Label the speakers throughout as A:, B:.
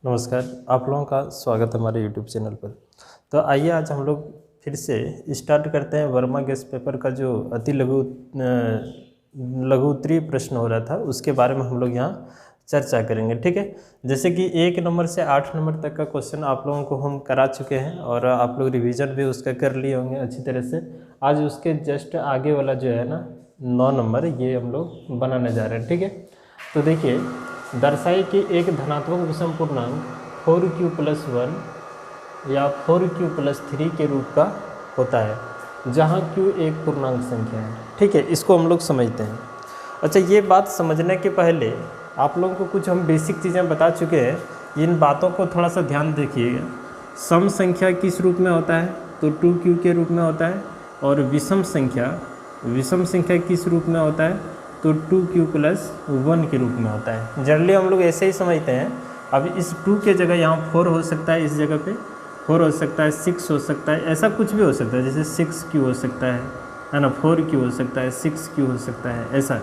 A: नमस्कार, आप लोगों का स्वागत है हमारे यूट्यूब चैनल पर। तो आइए आज हम लोग फिर से स्टार्ट करते हैं वर्मा गेस्ट पेपर का जो अति लघु उत्तरीय प्रश्न हो रहा था उसके बारे में हम लोग यहाँ चर्चा करेंगे। ठीक है, जैसे कि 1 नंबर से 8 नंबर तक का क्वेश्चन आप लोगों को हम करा चुके हैं और आप लोग रिवीजन भी उसका कर लिए होंगे अच्छी तरह से। आज उसके जस्ट आगे वाला जो है ना 9 नंबर ये हम लोग बनाने जा रहे हैं। ठीक है, तो देखिए, दर्शाइए कि एक धनात्मक विषम पूर्णांक 4q+1 या 4q+3 के रूप का होता है जहाँ q एक पूर्णांक संख्या है। ठीक है, इसको हम लोग समझते हैं। अच्छा, ये बात समझने के पहले आप लोगों को कुछ हम बेसिक चीज़ें बता चुके हैं, इन बातों को थोड़ा सा ध्यान देखिएगा। सम संख्या किस रूप में होता है? तो 2q के रूप में होता है। और विषम संख्या किस रूप में होता है? तो 2q+1 के रूप में होता है। जनरली हम लोग ऐसे ही समझते हैं। अब इस 2 के जगह यहाँ 4 हो सकता है, इस जगह पे 4 हो सकता है, 6 हो सकता है, ऐसा कुछ भी हो सकता है। जैसे 6q हो सकता है ना, 4q हो सकता है, 6q हो सकता है, ऐसा।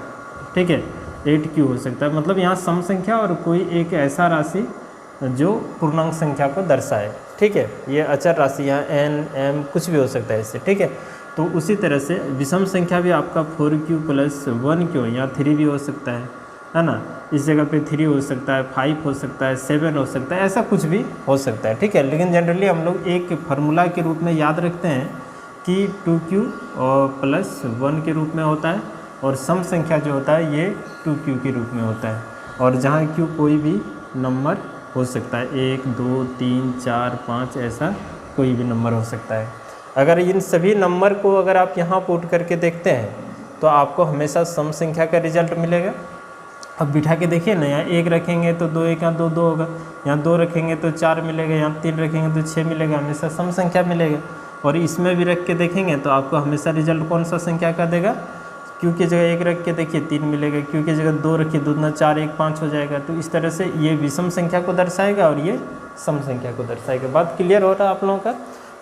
A: ठीक है, 8q हो सकता है। मतलब यहाँ सम संख्या और कोई एक ऐसा राशि जो पूर्णांक संख्या को दर्शाए। ठीक है, ये अचर राशि यहाँ n m कुछ भी हो सकता है इससे। ठीक है, तो उसी तरह से विषम संख्या भी आपका 4q+1 क्यों, यहाँ 3 भी हो सकता है ना, इस जगह पे 3 हो सकता है, 5 हो सकता है, 7 हो सकता है, ऐसा कुछ भी हो सकता है। ठीक है, लेकिन जनरली हम लोग एक फार्मूला के रूप में याद रखते हैं कि 2q+1 के रूप में होता है और सम संख्या जो होता है ये 2q के रूप में होता है। और जहाँ q कोई भी नंबर हो सकता है, 1 2 3 4 5 ऐसा कोई भी नंबर हो सकता है। अगर इन सभी नंबर को अगर आप यहाँ पुट करके देखते हैं तो आपको हमेशा सम संख्या का रिजल्ट मिलेगा। अब बिठा के देखिए ना, यहाँ 1 रखेंगे तो 2 1 2 2 होगा, यहाँ 2 रखेंगे तो 4 मिलेगा, यहाँ 3 रखेंगे तो 6 मिलेगा, हमेशा सम संख्या मिलेगा। और इसमें भी रख के देखेंगे तो आपको हमेशा रिजल्ट कौन सा संख्या का देगा? q की जगह 1 रख के देखिए 3 मिलेगा, q की जगह 2 रखिए 2 दूना 4 1 5 हो जाएगा। तो इस तरह से ये विषम संख्या को दर्शाएगा और ये सम संख्या को दर्शाएगा। बात क्लियर हो रहा है आप लोगों का?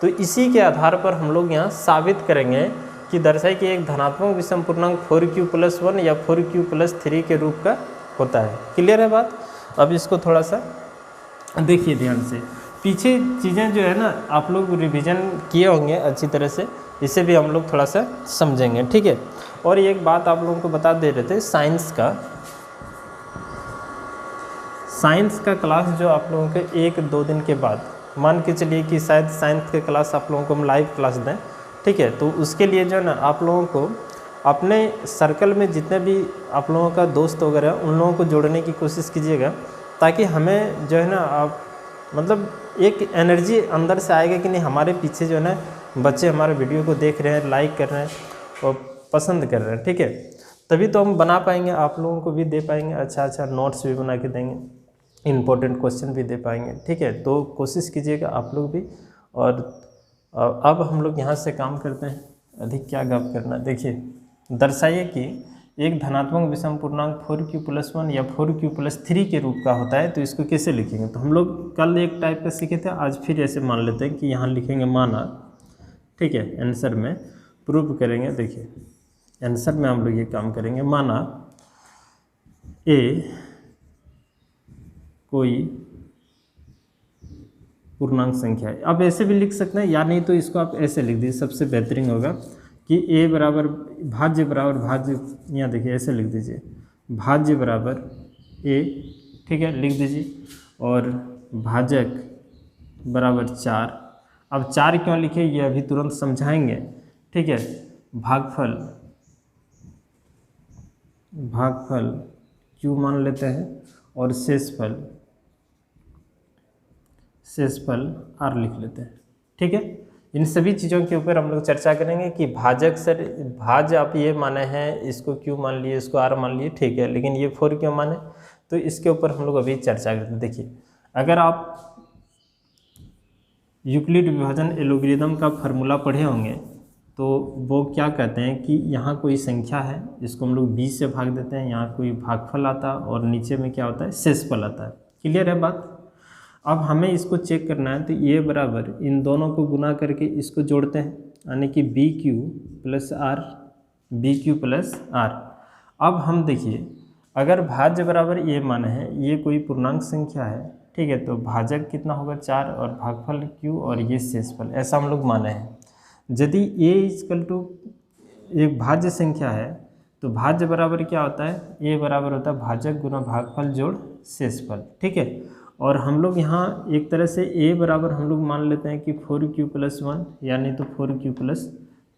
A: तो इसी के आधार पर हम लोग यहाँ साबित करेंगे कि दर्शाए कि एक धनात्मक विषम पूर्णांक 4q+1 या 4q+3 के रूप का होता है। क्लियर है बात? अब इसको थोड़ा सा देखिए ध्यान से। पीछे चीज़ें जो है ना आप लोग रिवीजन किए होंगे अच्छी तरह से, इसे भी हम लोग थोड़ा सा समझेंगे। ठीक है, और एक बात आप लोगों को बता दे रहे थे, साइंस का क्लास जो आप लोगों के 1-2 दिन के बाद, मान के चलिए कि शायद साइंस के क्लास आप लोगों को हम लाइव क्लास दें। ठीक है, तो उसके लिए जो है ना आप लोगों को अपने सर्कल में जितने भी आप लोगों का दोस्त वगैरह उन लोगों को जोड़ने की कोशिश कीजिएगा, ताकि हमें जो है ना आप मतलब एक एनर्जी अंदर से आएगा कि नहीं हमारे पीछे जो है ना बच्चे हमारे वीडियो को देख रहे हैं, लाइक कर रहे हैं और पसंद कर रहे हैं। ठीक है, तभी तो हम बना पाएंगे, आप लोगों को भी दे पाएंगे, अच्छा नोट्स भी बना के देंगे, इम्पोर्टेंट क्वेश्चन भी दे पाएंगे। ठीक है, तो कोशिश कीजिएगा आप लोग भी। और अब हम लोग यहाँ से काम करते हैं, अधिक क्या गप करना। देखिए, दर्शाइए कि एक धनात्मक विषम पूर्णांक 4q+1 या 4q+3 के रूप का होता है। तो इसको कैसे लिखेंगे? तो हम लोग कल एक टाइप का सीखे थे, आज फिर ऐसे मान लेते हैं कि यहाँ लिखेंगे माना। ठीक है, आंसर में प्रूव करेंगे। देखिए, आंसर में हम लोग ये काम करेंगे, माना ए कोई पूर्णांक संख्या है। आप ऐसे भी लिख सकते हैं, या नहीं तो इसको आप ऐसे लिख दीजिए, सबसे बेहतरीन होगा कि a बराबर भाज्य बराबर भाज्य, यहाँ देखिए ऐसे लिख दीजिए, भाज्य बराबर a। ठीक है, लिख दीजिए, और भाजक बराबर 4। अब 4 क्यों लिखे ये अभी तुरंत समझाएंगे। ठीक है, भागफल q मान लेते हैं और शेषफल r लिख लेते हैं। ठीक है, इन सभी चीज़ों के ऊपर हम लोग चर्चा करेंगे कि भाजक सर भाज्य आप ये माने हैं, इसको q मान लिए, इसको r मान लिए। ठीक है, लेकिन ये 4 क्यों माने, तो इसके ऊपर हम लोग अभी चर्चा करते हैं। देखिए, अगर आप यूक्लिड विभाजन एलोगरिदम का फार्मूला पढ़े होंगे तो वो क्या कहते हैं कि यहाँ कोई संख्या है, इसको हम लोग 20 से भाग देते हैं, यहाँ कोई भागफल आता है और नीचे में क्या होता है, शेषफल आता है। क्लियर है बात? अब हमें इसको चेक करना है, तो ये बराबर इन दोनों को गुना करके इसको जोड़ते हैं, यानी कि BQ प्लस R। अब हम देखिए, अगर भाज्य बराबर ये माने है, ये कोई पूर्णांक संख्या है ठीक है। तो भाजक कितना होगा 4 और भागफल q और ये शेषफल, ऐसा हम लोग माने हैं। यदि a इक्वल टू एक भाज्य संख्या है तो भाज्य बराबर क्या होता है, a बराबर होता है भाजक गुना भागफल जोड़ शेषफल, ठीक है। और हम लोग यहाँ एक तरह से a बराबर हम लोग मान लेते हैं कि 4q + 1 यानी तो 4q +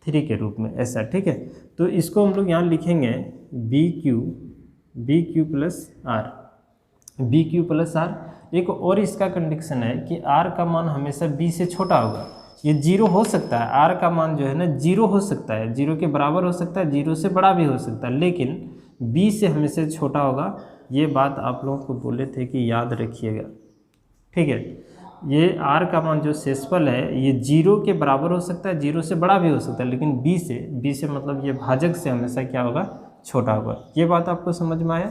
A: 3 के रूप में, ऐसा, ठीक है। तो इसको हम लोग यहाँ लिखेंगे bq + r। एक और इसका कंडीशन है कि r का मान हमेशा b से छोटा होगा। ये 0 हो सकता है, r का मान जो है ना 0 हो सकता है, 0 के बराबर हो सकता है, 0 से बड़ा भी हो सकता है, लेकिन b से हमेशा छोटा होगा। ये बात आप लोगों को बोले थे कि याद रखिएगा, ठीक है। ये r का मान जो शेषफल है ये 0 के बराबर हो सकता है, 0 से बड़ा भी हो सकता है, लेकिन b से मतलब ये भाजक से हमेशा क्या होगा, छोटा होगा। ये बात आपको समझ में आया।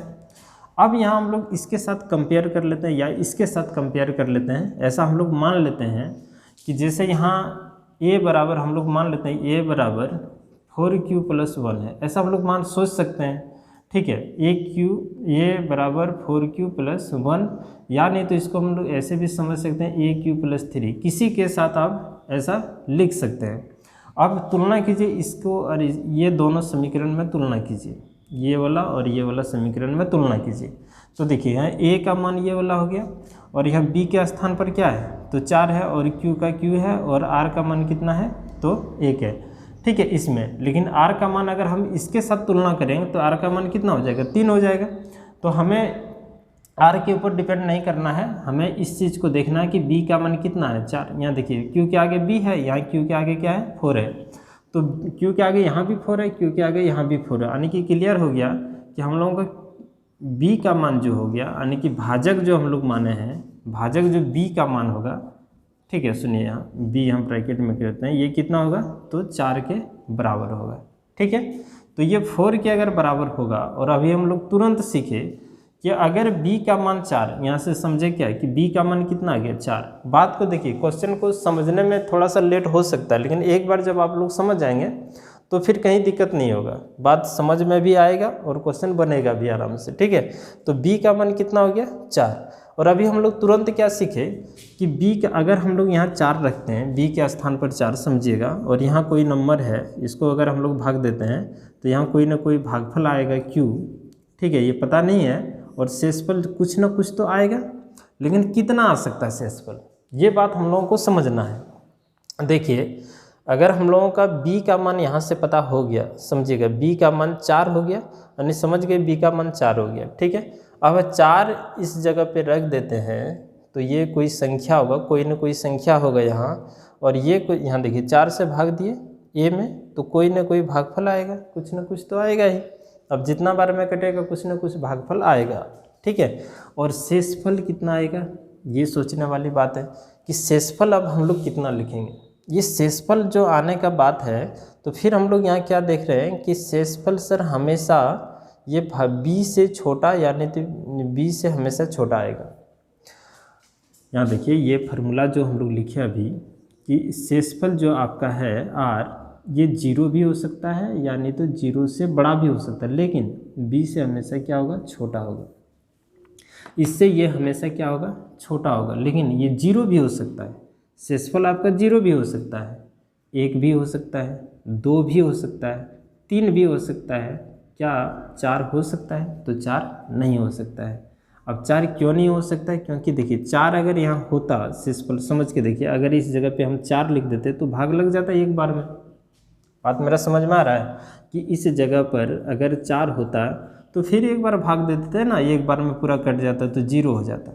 A: अब यहाँ हम लोग इसके साथ कंपेयर कर लेते हैं या इसके साथ कंपेयर कर लेते हैं। ऐसा हम लोग मान लेते हैं कि जैसे यहाँ a बराबर हम लोग मान लेते हैं a बराबर 4q + 1 है, ऐसा हम लोग मान सोच सकते हैं, ठीक है। a बराबर 4q + 1, या नहीं तो इसको हम लोग ऐसे भी समझ सकते हैं aq + 3, किसी के साथ आप ऐसा लिख सकते हैं। अब तुलना कीजिए इसको और ये दोनों समीकरण में तुलना कीजिए, ये वाला और ये वाला समीकरण में तुलना कीजिए। तो देखिए यहाँ a का मान ये वाला हो गया और यहाँ b के स्थान पर क्या है, तो 4 है, और q का q है, और r का मान कितना है, तो 1 है, ठीक है इसमें। लेकिन r का मान अगर हम इसके साथ तुलना करेंगे तो r का मान कितना हो जाएगा, 3 हो जाएगा। तो हमें r के ऊपर डिपेंड नहीं करना है, हमें इस चीज़ को देखना है कि b का मान कितना है, 4। यहाँ देखिए q के आगे b है, यहाँ q के आगे क्या है, 4 है, तो q के आगे यहाँ भी 4 है, q के आगे यहाँ भी 4 है, यानी कि क्लियर हो गया कि हम लोगों का b का मान जो हो गया, यानी कि भाजक जो हम लोग माने हैं, भाजक जो b का मान होगा, ठीक है। सुनिए यहाँ b हम ब्रैकेट में करते हैं, ये कितना होगा, तो 4 के बराबर होगा, ठीक है। तो ये 4 के अगर बराबर होगा, और अभी हम लोग तुरंत सीखे कि अगर b का मान 4, यहाँ से समझे क्या कि b का मान कितना आ गया, 4। बात को देखिए, क्वेश्चन को समझने में थोड़ा सा लेट हो सकता है, लेकिन एक बार जब आप लोग समझ जाएंगे तो फिर कहीं दिक्कत नहीं होगा, बात समझ में भी आएगा और क्वेश्चन बनेगा भी आराम से, ठीक है। तो b का मान कितना हो गया, 4। और अभी हम लोग तुरंत क्या सीखे कि b का अगर हम लोग यहाँ 4 रखते हैं, b के स्थान पर 4 समझिएगा, और यहाँ कोई नंबर है, इसको अगर हम लोग भाग देते हैं तो यहाँ कोई ना कोई भागफल आएगा q, ठीक है, ये पता नहीं है, और शेषफल कुछ ना कुछ तो आएगा, लेकिन कितना आ सकता है शेषफल, ये बात हम लोगों को समझना है। देखिए अगर हम लोगों का b का मान यहाँ से पता हो गया, समझिएगा b का मान 4 हो गया, यानी समझ गए b का मान 4 हो गया, ठीक है। अब 4 इस जगह पे रख देते हैं तो ये कोई संख्या होगा, कोई ना कोई संख्या होगा यहाँ, और ये कोई, यहाँ देखिए 4 से भाग दिए a में, तो कोई ना कोई भागफल आएगा, कुछ ना कुछ तो आएगा ही। अब जितना बार में कटेगा कुछ ना कुछ भागफल आएगा, ठीक है। और शेषफल कितना आएगा, ये सोचने वाली बात है कि शेषफल अब हम लोग कितना लिखेंगे। ये शेषफल जो आने का बात है, तो फिर हम लोग यहाँ क्या देख रहे हैं कि शेषफल सर हमेशा ये b से छोटा, यानी तो b से हमेशा छोटा आएगा। यहाँ देखिए ये फार्मूला जो हम लोग लिखे अभी कि शेषफल जो आपका है r, ये 0 भी हो सकता है, यानी तो 0 से बड़ा भी हो सकता है, लेकिन b से हमेशा क्या होगा, छोटा होगा। इससे ये हमेशा क्या होगा, छोटा होगा, लेकिन ये 0 भी हो सकता है, शेषफल आपका 0 भी हो सकता है, 1 भी हो सकता है, 2 भी हो सकता है, 3 भी हो सकता है, क्या 4 हो सकता है, तो 4 नहीं हो सकता है। अब 4 क्यों नहीं हो सकता है, क्योंकि देखिए 4 अगर यहाँ होता, शेषफल समझ के देखिए, अगर इस जगह पे हम 4 लिख देते तो भाग लग जाता है एक बार में। बात मेरा समझ में आ रहा है कि इस जगह पर अगर 4 होता तो फिर एक बार भाग देते थे ना, एक बार में पूरा कट जाता तो 0 हो जाता,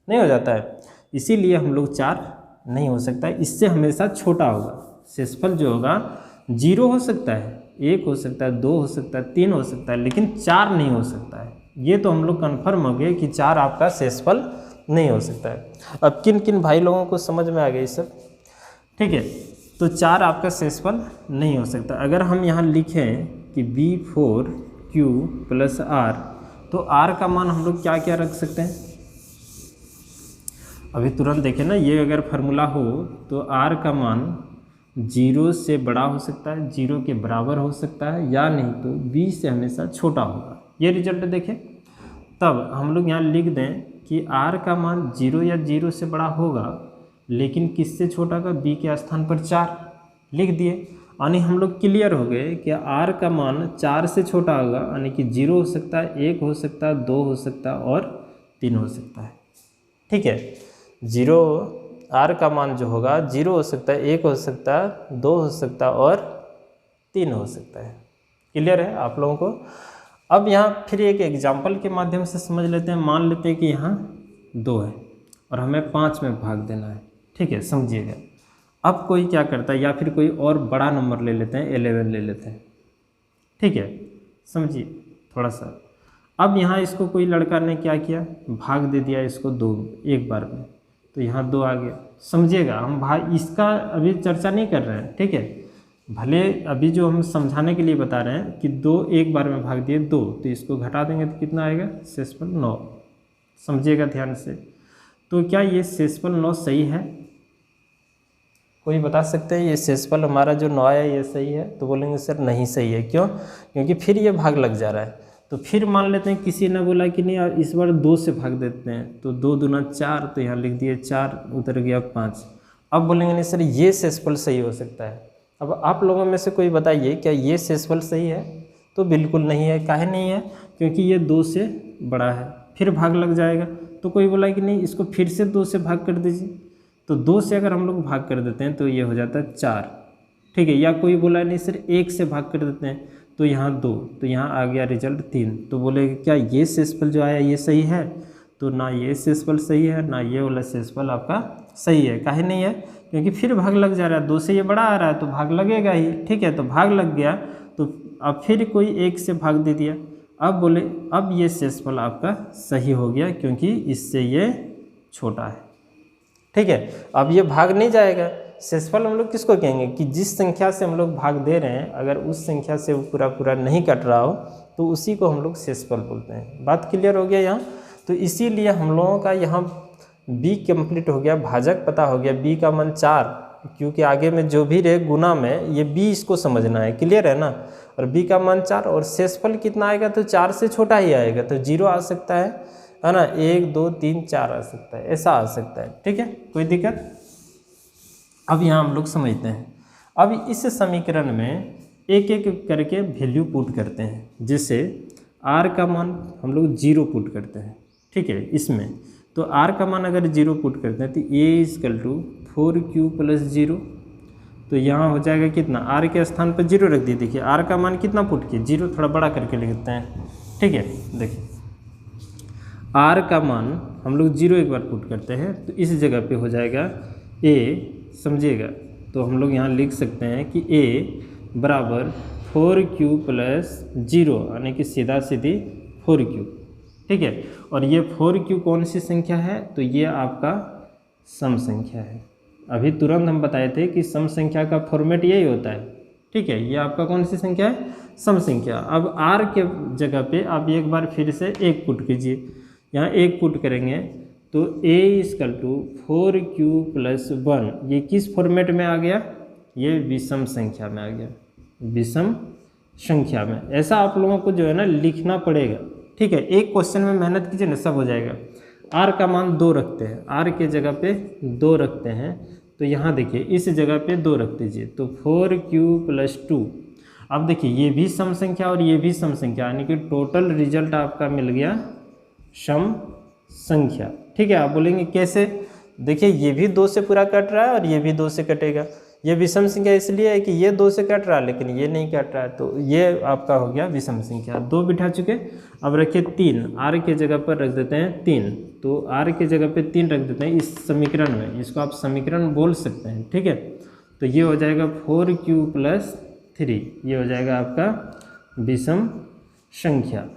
A: नहीं हो जाता है। इसीलिए हम लोग 4 नहीं हो सकता है, इससे हमेशा छोटा होगा। शेषफल जो होगा 0 हो सकता है, 1 हो सकता है, 2 हो सकता है, 3 हो सकता है, लेकिन 4 नहीं हो सकता है। ये तो हम लोग कन्फर्म हो गए कि 4 आपका शेषफल नहीं हो सकता है। अब किन किन भाई लोगों को समझ में आ गया ये सब, ठीक है। तो 4 आपका शेषफल नहीं हो सकता। अगर हम यहाँ लिखें कि b4q + r, तो r का मान हम लोग क्या क्या रख सकते हैं, अभी तुरंत देखें ना, ये अगर फार्मूला हो तो r का मान 0 से बड़ा हो सकता है, 0 के बराबर हो सकता है, या नहीं तो b से हमेशा छोटा होगा। ये रिजल्ट देखें, तब हम लोग यहाँ लिख दें कि r का मान 0 या 0 से बड़ा होगा, लेकिन किससे छोटा का, b के स्थान पर 4 लिख दिए। यानी हम लोग क्लियर हो गए कि r का मान 4 से छोटा होगा, यानी कि 0 हो सकता है, 1 हो सकता है, 2 हो सकता है और 3 हो सकता है। ठीक है, 0 r का मान जो होगा 0 हो सकता है, 1 हो सकता है, 2 हो सकता है और 3 हो सकता है। क्लियर है आप लोगों को? अब यहाँ फिर एक एग्जाम्पल के माध्यम से समझ लेते हैं। मान लेते हैं कि यहाँ 2 है और हमें 5 में भाग देना है। ठीक है, समझिएगा। अब कोई क्या करता है, या फिर कोई और बड़ा नंबर ले लेते हैं, 11 ले लेते हैं। ठीक है, समझिए थोड़ा सा। अब यहाँ इसको कोई लड़का ने क्या किया, भाग दे दिया इसको 2 एक बार में, तो यहाँ 2 आ गया। समझिएगा, हम भाग इसका अभी चर्चा नहीं कर रहे हैं। ठीक है, भले अभी जो हम समझाने के लिए बता रहे हैं कि 2 एक बार में भाग दिए 2, तो इसको घटा देंगे तो कितना आएगा, शेषफल 9। समझिएगा ध्यान से। तो क्या ये शेषफल 9 सही है? कोई बता सकते हैं ये शेषफल हमारा जो 9 आया ये सही है? तो बोलेंगे सर नहीं सही है। क्यों? क्योंकि फिर ये भाग लग जा रहा है। तो फिर मान लेते हैं किसी ने बोला कि नहीं इस बार 2 से भाग देते हैं, तो 2 दूना 4, तो यहाँ लिख दिए 4, उतर गया 5। अब बोलेंगे नहीं सर ये शेषफल सही हो सकता है। अब आप लोगों में से कोई बताइए क्या ये शेषफल सही है? तो बिल्कुल नहीं है। काहे नहीं है? क्योंकि ये 2 से बड़ा है, फिर भाग लग जाएगा। तो कोई बोला कि नहीं इसको फिर से 2 से भाग कर दीजिए, तो 2 से अगर हम लोग भाग कर देते हैं तो ये हो जाता है 4। ठीक है, या कोई बोला नहीं सर 1 से भाग कर देते हैं तो यहाँ 2, तो यहाँ आ गया रिजल्ट 3। तो बोले क्या ये शेषफल जो आया ये सही है? तो ना ये शेषफल सही है, ना ये वाला शेषफल आपका सही है। काहे नहीं है? क्योंकि फिर भाग लग जा रहा है, 2 से ये बड़ा आ रहा है तो भाग लगेगा ही। ठीक है, तो भाग लग गया, तो अब फिर कोई 1 से भाग दे दिया। अब बोले अब ये शेषफल आपका सही हो गया क्योंकि इससे ये छोटा है। ठीक है, अब ये भाग नहीं जाएगा। शेषफल हम लोग किसको कहेंगे कि जिस संख्या से हम लोग भाग दे रहे हैं, अगर उस संख्या से वो पूरा नहीं कट रहा हो तो उसी को हम लोग शेषफल बोलते हैं। बात क्लियर हो गया यहाँ? तो इसीलिए हम लोगों का यहाँ b कंप्लीट हो गया, भाजक पता हो गया, b का मान 4, क्योंकि आगे में जो भी रहे गुना में ये b इसको समझना है। क्लियर है ना? और b का मान 4 और शेषफल कितना आएगा, तो 4 से छोटा ही आएगा, तो 0 आ सकता है ना, 1 2 3 4 आ सकता है, ऐसा आ सकता है। ठीक है, कोई दिक्कत? अब यहाँ हम लोग समझते हैं। अब इस समीकरण में एक एक करके वैल्यू पुट करते हैं, जिससे r का मान हम लोग 0 पुट करते हैं। ठीक है, इसमें तो r का मान अगर 0 पुट करते हैं तो a = 4q + 0, तो यहाँ हो जाएगा कितना, r के स्थान पर 0 रख दिए। देखिए r का मान कितना पुट किए, 0 थोड़ा बड़ा करके लिखते हैं। ठीक है, देखिए r का मान हम लोग 0 एक बार पुट करते हैं तो इस जगह पे हो जाएगा a। समझिएगा, तो हम लोग यहाँ लिख सकते हैं कि a = 4q + 0, यानी कि सीधा सीधी 4q। ठीक है, और ये 4q कौन सी संख्या है, तो ये आपका सम संख्या है। अभी तुरंत हम बताए थे कि सम संख्या का फॉर्मेट यही होता है। ठीक है, ये आपका कौन सी संख्या है, सम संख्या। अब r के जगह पे आप एक बार फिर से 1 पुट कीजिए। यहाँ 1 पुट करेंगे तो a = 4q + 1, ये किस फॉर्मेट में आ गया, ये विषम संख्या में आ गया, विषम संख्या में। ऐसा आप लोगों को जो है ना लिखना पड़ेगा। ठीक है, एक क्वेश्चन में मेहनत कीजिए ना, सब हो जाएगा। r का मान 2 रखते हैं, r के जगह पे 2 रखते हैं, तो यहाँ देखिए इस जगह पे 2 रख दीजिए, तो 4q + 2। अब देखिए ये भी सम संख्या और ये भी सम संख्या, यानी कि टोटल रिजल्ट आपका मिल गया सम संख्या। ठीक है, आप बोलेंगे कैसे? देखिए ये भी 2 से पूरा कट रहा है और ये भी 2 से कटेगा। ये विषम संख्या इसलिए है कि ये 2 से कट रहा है लेकिन ये नहीं कट रहा है, तो ये आपका हो गया विषम संख्या। 2 बिठा चुके। अब रखिए 3, r के जगह पर रख देते हैं 3, तो r के जगह पे 3 रख देते हैं इस समीकरण में। इसको आप समीकरण बोल सकते हैं। ठीक है, तो ये हो जाएगा 4q + 3, ये हो जाएगा आपका विषम संख्या।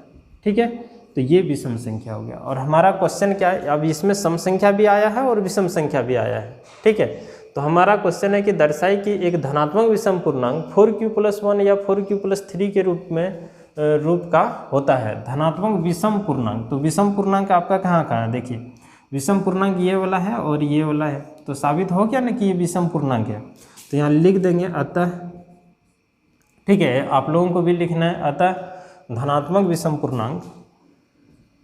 A: ठीक है, तो ये विषम संख्या हो गया। और हमारा क्वेश्चन क्या है, अब इसमें सम संख्या भी आया है और विषम संख्या भी आया है। ठीक है, तो हमारा क्वेश्चन है कि दर्शाई कि एक धनात्मक विषम पूर्णांक 4q + 1 या 4q + 3 के रूप का होता है। धनात्मक विषम पूर्णांक, तो विषम पूर्णांक आपका कहाँ कहाँ है, देखिए विषम पूर्णांक ये वाला है और ये वाला है, तो साबित हो गया ना कि ये विषम पूर्णांक है। तो यहाँ लिख देंगे अतः, ठीक है, आप लोगों को भी लिखना है, अतः धनात्मक विषम पूर्णांक,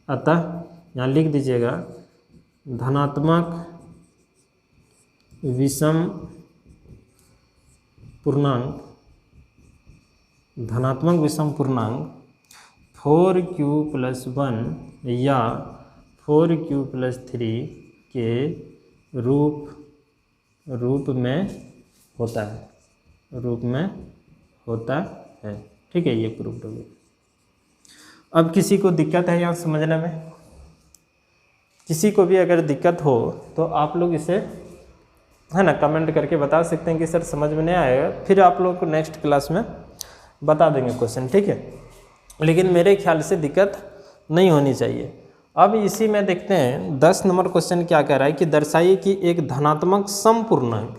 A: अतः यहाँ लिख दीजिएगा धनात्मक विषम पूर्णांक, धनात्मक विषम पूर्णांक 4q+1 या 4q+3 के रूप में होता है, रूप में होता है। ठीक है, ये प्रूफ हो गया। अब किसी को दिक्कत है यहाँ समझने में, किसी को भी अगर दिक्कत हो तो आप लोग इसे है ना कमेंट करके बता सकते हैं कि सर समझ में नहीं आएगा, फिर आप लोग को नेक्स्ट क्लास में बता देंगे क्वेश्चन। ठीक है, लेकिन मेरे ख्याल से दिक्कत नहीं होनी चाहिए। अब इसी में देखते हैं 10 नंबर क्वेश्चन क्या कह रहा है कि दर्शाइए कि एक धनात्मक समपूर्णांक।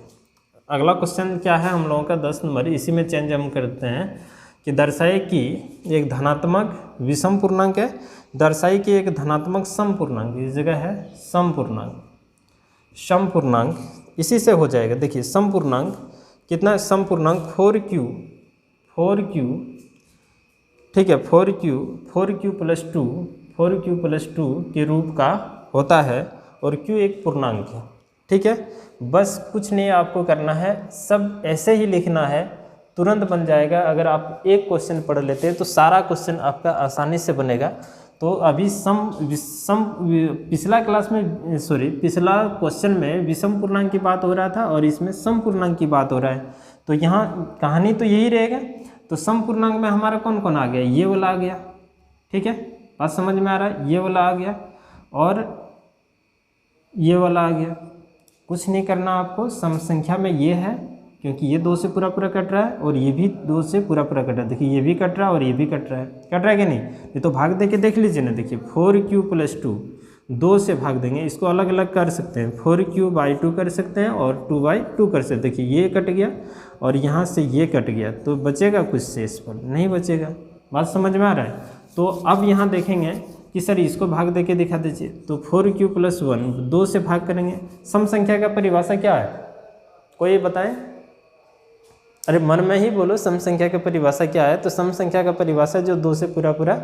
A: अगला क्वेश्चन क्या है हम लोगों का 10 नंबर, इसी में चेंज हम करते हैं कि दर्शाइए कि एक धनात्मक विषम पूर्णांक है, दर्शाइए कि एक धनात्मक समपूर्णांक, इस जगह है समपूर्णांक, समपूर्णांक इसी से हो जाएगा। देखिए समपूर्णांक कितना, समपूर्णांक 4q, ठीक है 4q+2 के रूप का होता है और q एक पूर्णांक है। ठीक है, बस कुछ नहीं आपको करना है, सब ऐसे ही लिखना है, तुरंत बन जाएगा। अगर आप एक क्वेश्चन पढ़ लेते हैं तो सारा क्वेश्चन आपका आसानी से बनेगा। तो अभी पिछला क्लास में पिछला क्वेश्चन में विषम पूर्णांक की बात हो रहा था और इसमें सम पूर्णांक की बात हो रहा है, तो यहाँ कहानी तो यही रहेगा। तो सम पूर्णांक में हमारा कौन कौन आ गया, ये वाला आ गया। ठीक है, बात समझ में आ रहा है, ये वाला आ गया और ये वाला आ गया। कुछ नहीं करना आपको, सम संख्या में ये है क्योंकि ये 2 से पूरा पूरा कट रहा है और ये भी 2 से पूरा पूरा कट रहा है। देखिए ये भी कट रहा है और ये भी कट रहा है, कट रहा है कि नहीं, ये तो भाग दे के देख लीजिए ना। देखिए 4q+2 2 से भाग देंगे, इसको अलग अलग कर सकते हैं, 4q/2 कर सकते हैं और 2/2 कर सकते हैं। देखिए ये कट गया और यहाँ से ये कट गया, तो बचेगा कुछ शेष पर, नहीं बचेगा। बात समझ में आ रहा है। तो अब यहाँ देखेंगे कि सर इसको भाग दे के दिखा दीजिए, तो 4q+1 2 से भाग करेंगे। सम संख्या का परिभाषा क्या है, कोई बताए? अरे मन में ही बोलो, सम संख्या का परिभाषा क्या है? तो सम संख्या का परिभाषा जो 2 से पूरा पूरा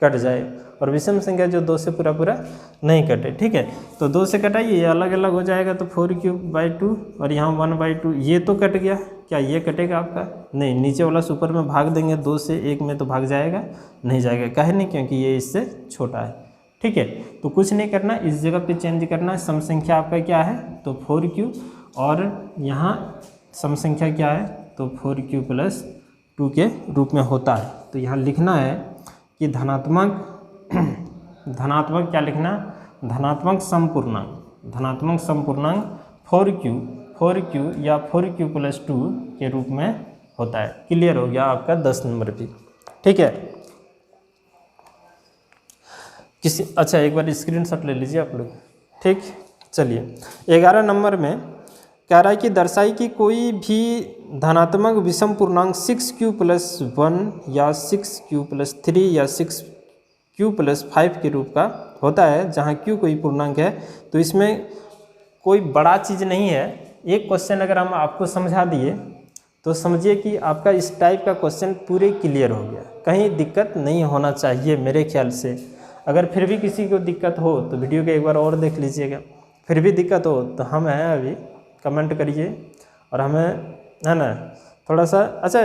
A: कट जाए और विषम संख्या जो 2 से पूरा पूरा नहीं कटे। ठीक है, तो 2 से कटाइए, ये अलग अलग हो जाएगा, तो 4q/2 और यहाँ 1/2, ये तो कट गया। क्या ये कटेगा आपका? नहीं, नीचे वाला सुपर में भाग देंगे 2 से 1 में तो भाग जाएगा, नहीं जाएगा। काहे नहीं? क्योंकि ये इससे छोटा है। ठीक है, तो कुछ नहीं करना, इस जगह पे चेंज करना है। सम संख्या आपका क्या है, तो 4q, और यहाँ सम संख्या क्या है, तो 4q+2 के रूप में होता है। तो यहाँ लिखना है कि धनात्मक क्या लिखना, धनात्मक समपूर्णांक, धनात्मक समपूर्णांक 4q या 4q+2 के रूप में होता है। क्लियर हो गया आपका 10 नंबर भी। ठीक है, अच्छा एक बार स्क्रीनशॉट ले लीजिए आप लोग। ठीक, चलिए 11 नंबर में कह रहा है कि दर्शाई कि कोई भी धनात्मक विषम पूर्णांक 6q+1 या 6q+3 या 6q+5 के रूप का होता है, जहाँ q कोई पूर्णांक है। तो इसमें कोई बड़ा चीज़ नहीं है। एक क्वेश्चन अगर हम आपको समझा दिए तो समझिए कि आपका इस टाइप का क्वेश्चन पूरे क्लियर हो गया, कहीं दिक्कत नहीं होना चाहिए मेरे ख्याल से। अगर फिर भी किसी को दिक्कत हो तो वीडियो को एक बार और देख लीजिएगा, फिर भी दिक्कत हो तो हम हैं अभी, कमेंट करिए और हमें है ना थोड़ा सा। अच्छा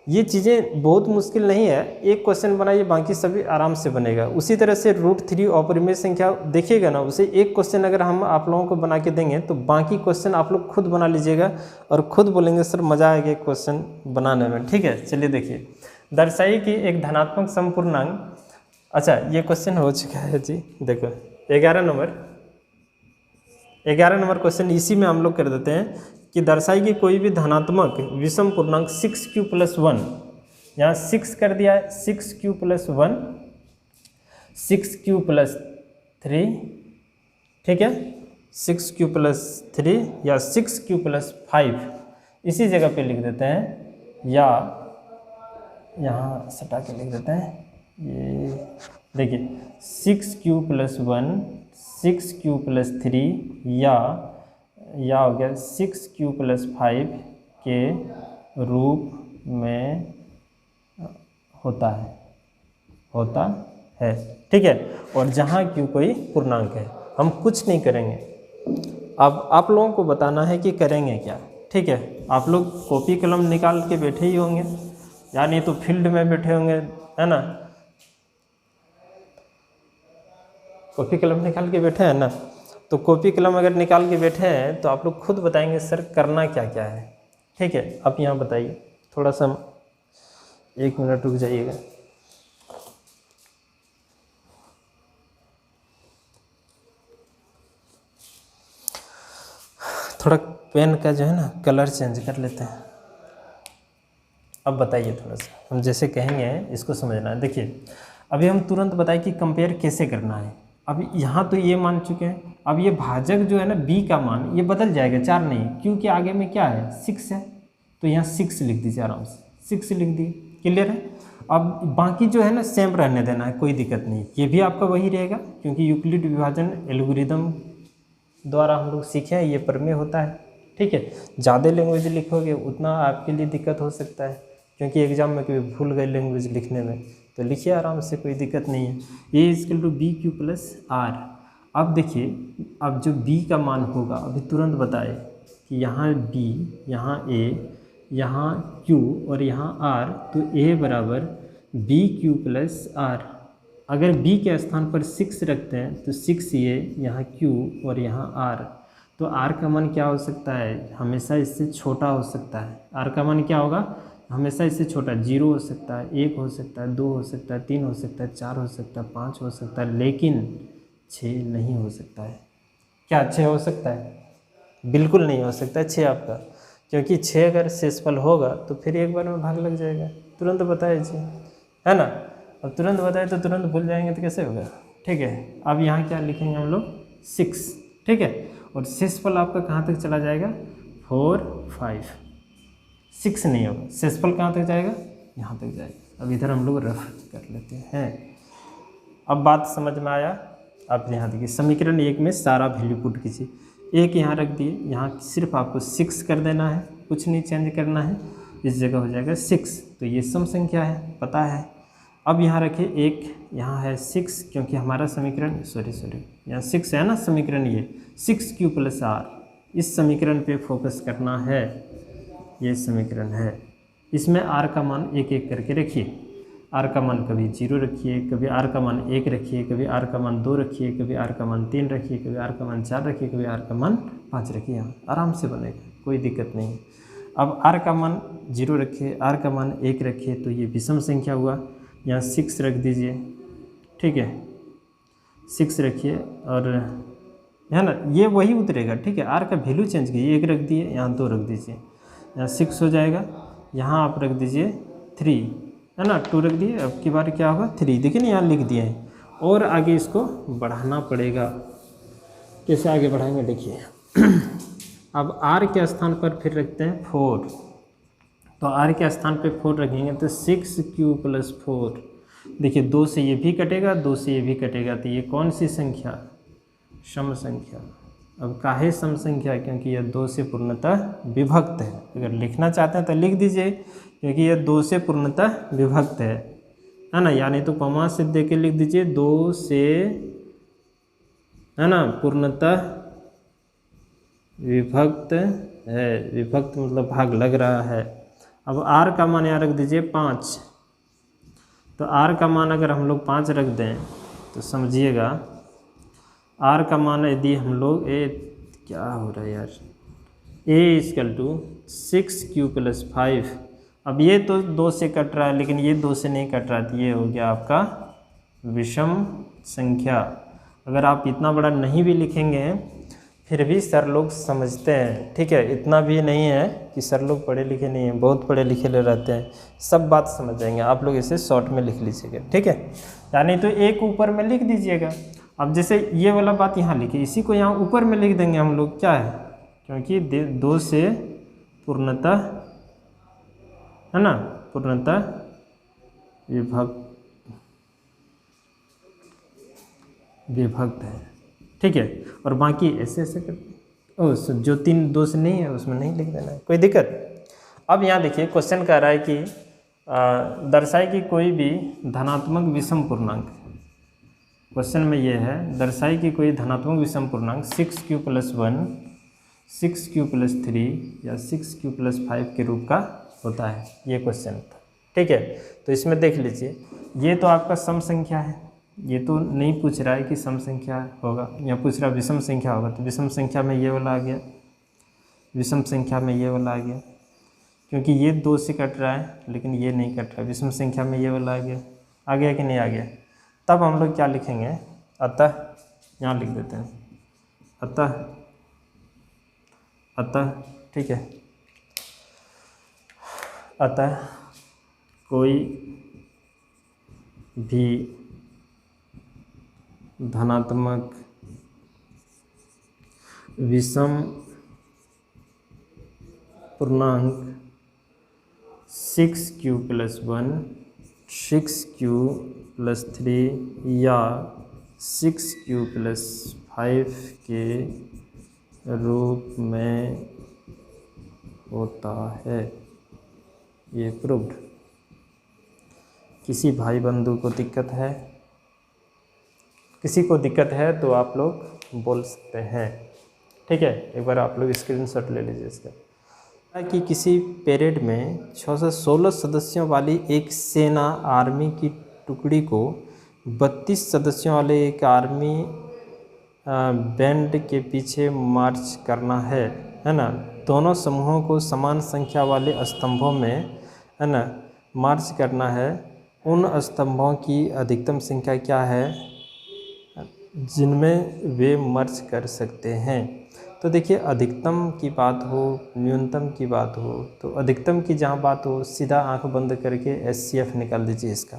A: ये चीज़ें बहुत मुश्किल नहीं है, एक क्वेश्चन बनाइए, बाकी सभी आराम से बनेगा। उसी तरह से √3 अपरिमेय संख्या देखिएगा ना, उसे एक क्वेश्चन अगर हम आप लोगों को बना के देंगे तो बाकी क्वेश्चन आप लोग खुद बना लीजिएगा और खुद बोलेंगे सर मज़ा आएगा क्वेश्चन बनाने में। ठीक है, चलिए देखिए, दर्शाइए कि एक धनात्मक समपूर्णांक। अच्छा ये क्वेश्चन हो चुका है जी, देखो 11 नंबर क्वेश्चन इसी में हम लोग कर देते हैं कि दर्शाई कि कोई भी धनात्मक विषम पूर्णांक 6q+1, यहाँ 6 कर दिया है, 6q+1, 6q+3, ठीक है 6q+3 या 6q+5 इसी जगह पे लिख देते हैं, या यहाँ सटा के लिख देते हैं। ये देखिए 6q+1, 6q+3 या हो गया 6q+5 के रूप में होता है। ठीक है, और जहाँ q कोई पूर्णांक है। हम कुछ नहीं करेंगे, अब आप लोगों को बताना है कि करेंगे क्या। ठीक है, आप लोग कॉपी कलम निकाल के बैठे ही होंगे, यानी तो फील्ड में बैठे होंगे, है ना, कॉपी कलम निकाल के बैठे हैं ना। तो कॉपी कलम अगर निकाल के बैठे हैं तो आप लोग खुद बताएंगे सर करना क्या क्या है। ठीक है, आप यहाँ बताइए, थोड़ा सा 1 मिनट रुक जाइएगा। थोड़ा पेन का जो है ना कलर चेंज कर लेते हैं। अब बताइए थोड़ा सा, हम जैसे कहेंगे इसको समझना है। देखिए अभी हम तुरंत बताएं कि कंपेयर कैसे करना है। अब यहाँ तो ये मान चुके हैं, अब ये भाजक जो है ना b का मान ये बदल जाएगा, 4 नहीं, क्योंकि आगे में क्या है 6 है, तो यहाँ 6 लिख दीजिए आराम से, 6 लिख दिए, क्लियर है। अब बाकी जो है ना सेम रहने देना है, कोई दिक्कत नहीं, ये भी आपका वही रहेगा, क्योंकि यूक्लिड विभाजन एल्गोरिदम द्वारा हम लोग सीखे हैं, ये प्रमेय होता है। ठीक है, ज़्यादा लैंग्वेज लिखोगे उतना आपके लिए दिक्कत हो सकता है, क्योंकि एग्जाम में कभी भूल गए लैंग्वेज लिखने में, तो लिखिए आराम से, कोई दिक्कत नहीं है। A equal to B Q plus R. अब देखिए, अब जो b का मान होगा अभी तुरंत बताए कि यहाँ b, यहाँ a, यहाँ q और यहाँ r, तो a बराबर बी क्यू प्लस आर। अगर b के स्थान पर 6 रखते हैं तो 6a, यहाँ q और यहाँ r, तो r का मान क्या हो सकता है, हमेशा इससे छोटा हो सकता है। r का मान क्या होगा, हमेशा इससे छोटा, 0 हो सकता है, 1 हो सकता है, 2 हो सकता है, 3 हो सकता है, 4 हो सकता है, 5 हो सकता है, लेकिन 6 नहीं हो सकता है। क्या 6 हो सकता है? बिल्कुल नहीं हो सकता 6 आपका, क्योंकि 6 अगर शेषफल होगा तो फिर एक बार में भाग लग जाएगा। तुरंत बताए 6, है ना। अब तुरंत बताए तो तुरंत भूल जाएंगे तो कैसे होगा। ठीक है, अब यहाँ क्या लिखेंगे हम लोग 6, ठीक है, और शेषफल आपका कहाँ तक चला जाएगा 4, 5, 6 नहीं होगा, शेषफल कहाँ तक जाएगा, यहाँ तक जाएगा। अब इधर हम लोग रफ कर लेते हैं। अब बात समझ में आया। आप यहाँ देखिए समीकरण 1 में सारा वैल्यू पुट कीजिए, 1 यहाँ रख दिए, यहाँ सिर्फ आपको 6 कर देना है, कुछ नहीं चेंज करना है, इस जगह हो जाएगा 6, तो ये सम संख्या है, पता है। अब यहाँ रखिए 1, यहाँ है 6, क्योंकि हमारा समीकरण सॉरी यहाँ 6 है ना समीकरण, ये 6q प्लस r, इस समीकरण पे फोकस करना है। ये समीकरण है, इसमें r का मान एक एक करके रखिए। r का मान कभी 0 रखिए, कभी r का मान 1 रखिए, कभी r का मान 2 रखिए, कभी r का मान 3 रखिए, कभी r का मान 4 रखिए, कभी r का मान 5 रखिए। यहाँ आराम से बनेगा, कोई दिक्कत नहीं। अब r का मान 0 रखिए, r का मान 1 रखिए, तो ये विषम संख्या हुआ। यहाँ 6 रख दीजिए, ठीक है, 6 रखिए, और है ना ये वही उतरेगा। ठीक है, r का वैल्यू चेंज कीजिए, 1 रख दिए, यहाँ 2 रख दीजिए, यहाँ 6 हो जाएगा, यहाँ आप रख दीजिए 3, है ना, 2 रख दिए, अब की बार क्या होगा 3। देखिए ना यहाँ लिख दिए हैं, और आगे इसको बढ़ाना पड़ेगा। कैसे आगे बढ़ाएंगे देखिए अब r के स्थान पर फिर रखते हैं 4, तो r के स्थान पे 4 रखेंगे तो 6q प्लस 4। देखिए 2 से ये भी कटेगा, 2 से ये भी कटेगा, तो ये कौन सी संख्या, सम संख्या। अब काहे सम संख्या, क्योंकि यह 2 से पूर्णतः विभक्त है। अगर लिखना चाहते हैं तो लिख दीजिए, क्योंकि यह 2 से पूर्णतः विभक्त है ना, यानी तो कॉमा से दे के लिख दीजिए 2 से, है ना, पूर्णतः विभक्त है। विभक्त मतलब भाग लग रहा है। अब r का मान यहाँ रख दीजिए 5, तो r का मान अगर हम लोग 5 रख दें तो समझिएगा r का मान यदि हम लोग क्या हो रहा है यार, a equal to 6q plus 5। अब ये तो 2 से कट रहा है, लेकिन ये 2 से नहीं कट रहा, तो ये हो गया आपका विषम संख्या। अगर आप इतना बड़ा नहीं भी लिखेंगे फिर भी सर लोग समझते हैं। ठीक है, इतना भी नहीं है कि सर लोग पढ़े लिखे नहीं हैं, बहुत पढ़े लिखे ले रहते हैं, सब बात समझ जाएंगे। आप लोग इसे शॉर्ट में लिख लीजिएगा, ठीक है, यानी तो एक ऊपर में लिख दीजिएगा। अब जैसे ये वाला बात यहाँ लिखिए, इसी को यहाँ ऊपर में लिख देंगे हम लोग, क्या है, क्योंकि 2 से पूर्णतः, है ना, पूर्णतः विभक्त है। ठीक है, और बाकी ऐसे ऐसे कर, जो 2 से नहीं है उसमें नहीं लिख देना है, कोई दिक्कत। अब यहाँ देखिए क्वेश्चन कह रहा है कि दर्शाए कि कोई भी धनात्मक विषम पूर्णांक, क्वेश्चन में ये है, दर्शाई कि कोई धनात्मक विषम पूर्णांक 6q + 1, 6q + 3 या 6q + 5 के रूप का होता है। ये क्वेश्चन था, ठीक है। तो इसमें देख लीजिए, ये तो आपका सम संख्या है, ये तो नहीं पूछ रहा है कि सम संख्या होगा, या पूछ रहा विषम संख्या होगा, तो विषम संख्या में ये वाला आ गया, विषम संख्या में ये वाला आ गया, क्योंकि ये 2 से कट रहा है लेकिन ये नहीं कट रहा है। विषम संख्या में ये वाला आ गया कि नहीं आ गया। तब हम लोग क्या लिखेंगे, अतः, यहाँ लिख देते हैं अतः, ठीक है। अतः कोई भी धनात्मक विषम पूर्णांक 6q + 1, 6q + 3 या 6q + 5 के रूप में होता है। ये प्रूव्ड। किसी भाई बंधु को दिक्कत है, किसी को दिक्कत है तो आप लोग बोल सकते हैं, ठीक है। एक बार आप लोग स्क्रीनशॉट ले लीजिए इसका। कि किसी परेड में 6 से 16 सदस्यों वाली एक सेना आर्मी की टुकड़ी को 32 सदस्यों वाले एक आर्मी बैंड के पीछे मार्च करना है ना। दोनों समूहों को समान संख्या वाले स्तंभों में, है ना, मार्च करना है। उन स्तंभों की अधिकतम संख्या क्या है जिनमें वे मार्च कर सकते हैं। तो देखिए, अधिकतम की बात हो, न्यूनतम की बात हो, तो अधिकतम की जहाँ बात हो सीधा आंख बंद करके SCF निकाल दीजिए इसका,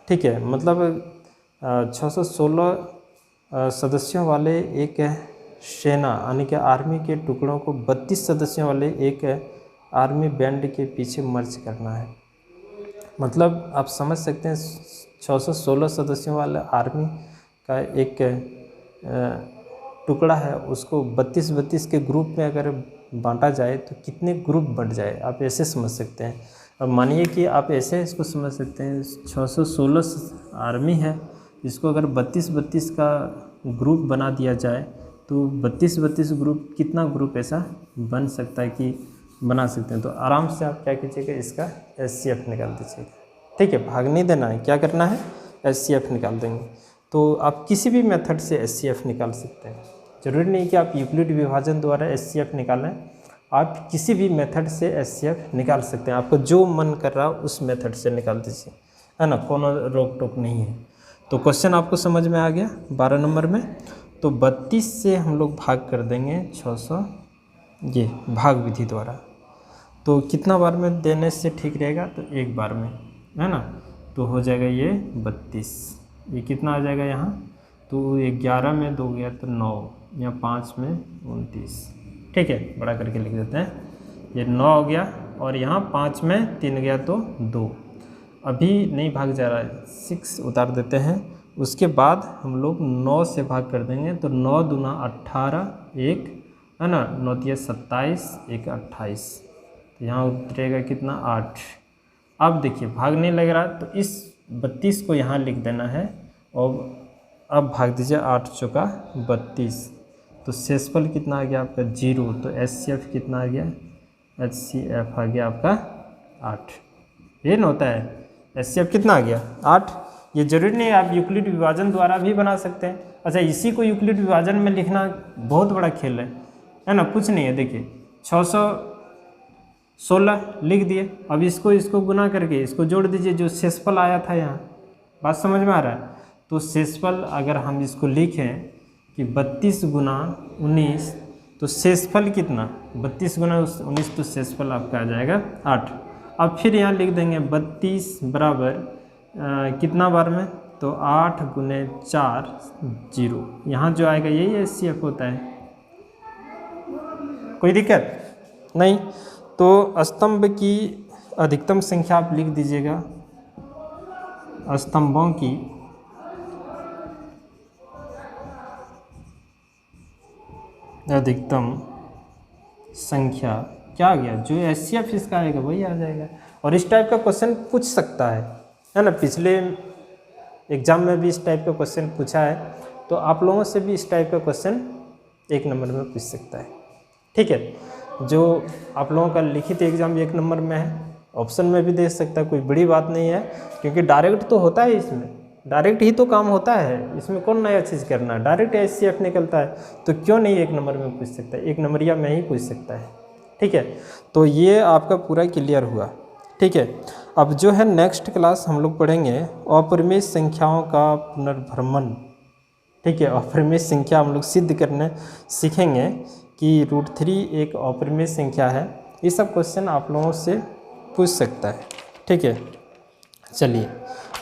A: ठीक है। मतलब 616 सदस्यों वाले एक सेना यानी कि आर्मी के टुकड़ों को 32 सदस्यों वाले एक आर्मी बैंड के पीछे मर्ज करना है। मतलब आप समझ सकते हैं 616 सदस्यों वाला आर्मी का एक टुकड़ा है, उसको 32 के ग्रुप में अगर बांटा जाए तो कितने ग्रुप बट जाए, आप ऐसे समझ सकते हैं। अब मानिए कि आप ऐसे इसको समझ सकते हैं, 616 आर्मी है, इसको अगर 32 का ग्रुप बना दिया जाए तो 32 ग्रुप, कितना ग्रुप ऐसा बन सकता है कि बना सकते हैं। तो आराम से आप क्या कीजिएगा, इसका SCF निकाल दीजिएगा, ठीक है। भाग नहीं देना है, क्या करना है, SCF निकाल देंगे। तो आप किसी भी मेथड से SCF निकाल सकते हैं, जरूरी नहीं कि आप यूक्लिड विभाजन द्वारा SCF निकालें, आप किसी भी मेथड से SCF निकाल सकते हैं। आपको जो मन कर रहा हो उस मेथड से निकाल दीजिए, है ना, कोनो रोक टोक नहीं है। तो क्वेश्चन आपको समझ में आ गया 12 नंबर में। तो 32 से हम लोग भाग कर देंगे 600, ये भाग विधि द्वारा। तो कितना बार में देने से ठीक रहेगा, तो एक बार में, है ना। तो हो जाएगा ये 32, ये कितना आ जाएगा यहाँ, तो 11 में 2 गया तो 9, या 5 में 29, ठीक है। बड़ा करके लिख देते हैं, ये 9 हो गया, और यहाँ 5 में 3 गया तो 2, अभी नहीं भाग जा रहा है, 6 उतार देते हैं। उसके बाद हम लोग 9 से भाग कर देंगे, तो 9 दूना 18, 1, है ना, 9 तिया 27, 1 28, तो यहाँ उतरेगा कितना, 8। अब देखिए भाग नहीं लग रहा, तो इस 32 को यहाँ लिख देना है, और अब भाग दीजिए 8 चौका 32, तो शेषफल कितना आ गया आपका 0। तो SCF कितना आ गया, HCF आ गया आपका 8। ये न होता है, SCF कितना आ गया 8। ये जरूरी नहीं है, आप यूक्लिड विभाजन द्वारा भी बना सकते हैं। अच्छा, इसी को यूक्लिड विभाजन में लिखना बहुत बड़ा खेल है ना, कुछ नहीं है। देखिए 616 लिख दिए, अब इसको गुना करके इसको जोड़ दीजिए, जो शेषफल आया था यहाँ, बात समझ में आ रहा है। तो शेषफल अगर हम इसको लिखें कि 32 गुना 19, तो शेषफल कितना, 32 गुना 19, तो शेषफल आपका आ जाएगा 8। अब फिर यहाँ लिख देंगे 32 बराबर कितना बार में, तो 8 गुने 4 0, यहाँ जो आएगा यही SCF होता है, कोई दिक्कत नहीं। तो स्तंभ की अधिकतम संख्या आप लिख दीजिएगा, स्तंभों की अधिकतम संख्या क्या आ गया, जो SCF इसका आएगा वही आ जाएगा। और इस टाइप का क्वेश्चन पूछ सकता है ना। पिछले एग्ज़ाम में भी इस टाइप का क्वेश्चन पूछा है, तो आप लोगों से भी इस टाइप का क्वेश्चन 1 नंबर में पूछ सकता है। ठीक है, जो आप लोगों का लिखित एग्ज़ाम 1 नंबर में है, ऑप्शन में भी दे सकता है, कोई बड़ी बात नहीं है, क्योंकि डायरेक्ट तो होता है, इसमें डायरेक्ट ही तो काम होता है, इसमें कौन नया चीज़ करना है, डायरेक्ट SCF निकलता है, तो क्यों नहीं 1 नंबर में पूछ सकता है, 1 नंबरिया में ही पूछ सकता है। ठीक है, तो ये आपका पूरा क्लियर हुआ। ठीक है, अब जो है नेक्स्ट क्लास हम लोग पढ़ेंगे अपरिमेय संख्याओं का पुनर्भ्रमण। ठीक है, अपरिमेय संख्या हम लोग सिद्ध करने सीखेंगे कि √3 एक अपरिमेय संख्या है। ये सब क्वेश्चन आप लोगों से पूछ सकता है। ठीक है, चलिए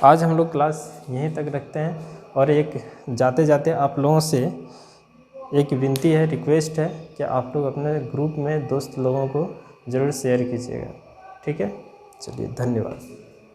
A: आज हम लोग क्लास यहीं तक रखते हैं, और एक जाते जाते आप लोगों से एक विनती है, रिक्वेस्ट है कि आप लोग अपने ग्रुप में दोस्त लोगों को ज़रूर शेयर कीजिएगा। ठीक है, चलिए धन्यवाद।